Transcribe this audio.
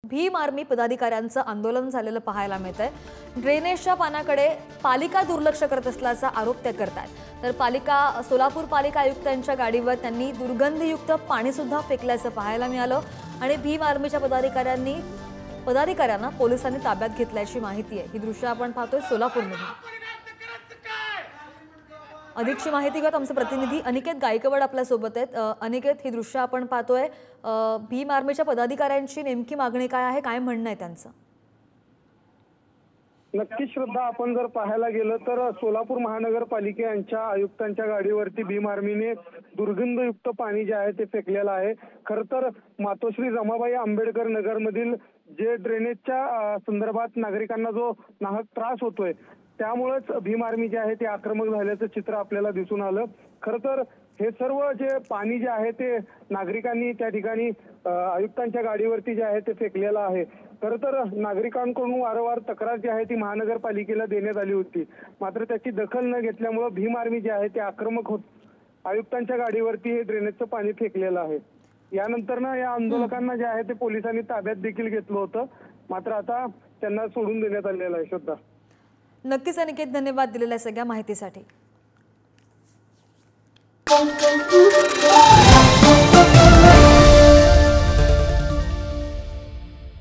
Bhim army पदाधिकाऱ्यांचं आंदोलन झालेलं पाहायला मिळतंय। ड्रेनेजच्या पाण्याकडे पालिका दुर्लक्ष करत असल्याचा आरोप ते करतात। तर सोलापूर पालिका आयुक्तांच्या गाडीवर त्यांनी दुर्गंधीयुक्त पाणी सुद्धा फेकल्याचं पाहायला मिळालं आणि भीम आर्मीच्या पदाधिकाऱ्यांना पोलिसांनी ताब्यात घेतल्याची माहिती आहे। ही दृश्य आपण पाहतोय सोलापूरमध्ये। अधिकची माहिती घेत आमचे प्रतिनिधी अनिकेत गायकवाड आपल्या सोबत आहेत। अनिकेत, ही दृश्य आपण पाहतोय, भीम आर्मीच्या पदाधिकाऱ्यांची नेमकी मागणी काय आहे, काय म्हणणं आहे त्यांचं? नक्कीच श्रद्धा, आपण जर पाहायला गेलं तर सोलापूर महानगरपालिकेच्या आयुक्तांच्या गाडीवरती भीम आर्मीने दुर्गंधयुक्त पाणी जे आहे ते फेकलेलं आहे। खरं तर मातोश्री रमाबाई आंबेडकर नगरमधील जे ड्रेनेजच्या संदर्भात नागरिकांना जो नाहक त्रास होतोय, त्यामुळेच भीम आर्मी जे आहे ते आक्रमक झाल्याचं चित्र आपल्याला दिसून आलं। खरं तर हे सर्व जे पाणी जे आहे ते नागरिकांनी त्या ठिकाणी आयुक्तांच्या गाडीवरती जे आहे ते फेकलेलं आहे। खरं तर नागरिकांकडून वारंवार तक्रार जी आहे ती महानगरपालिकेला देण्यात आली होती, मात्र त्याची दखल न घेतल्यामुळे भीम आर्मी जे आहे ते आक्रमक होत आयुक्तांच्या गाडीवरती हे ड्रेनेजचं पाणी फेकलेलं आहे। यानंतर या आंदोलकांना जे आहे ते पोलिसांनी ताब्यात देखील घेतलं होतं, मात्र आता त्यांना सोडून देण्यात आलेलं आहे। श्रद्धा, नक्कीच अनिकेत, धन्यवाद दिलेल्या सगळ्या माहितीसाठी।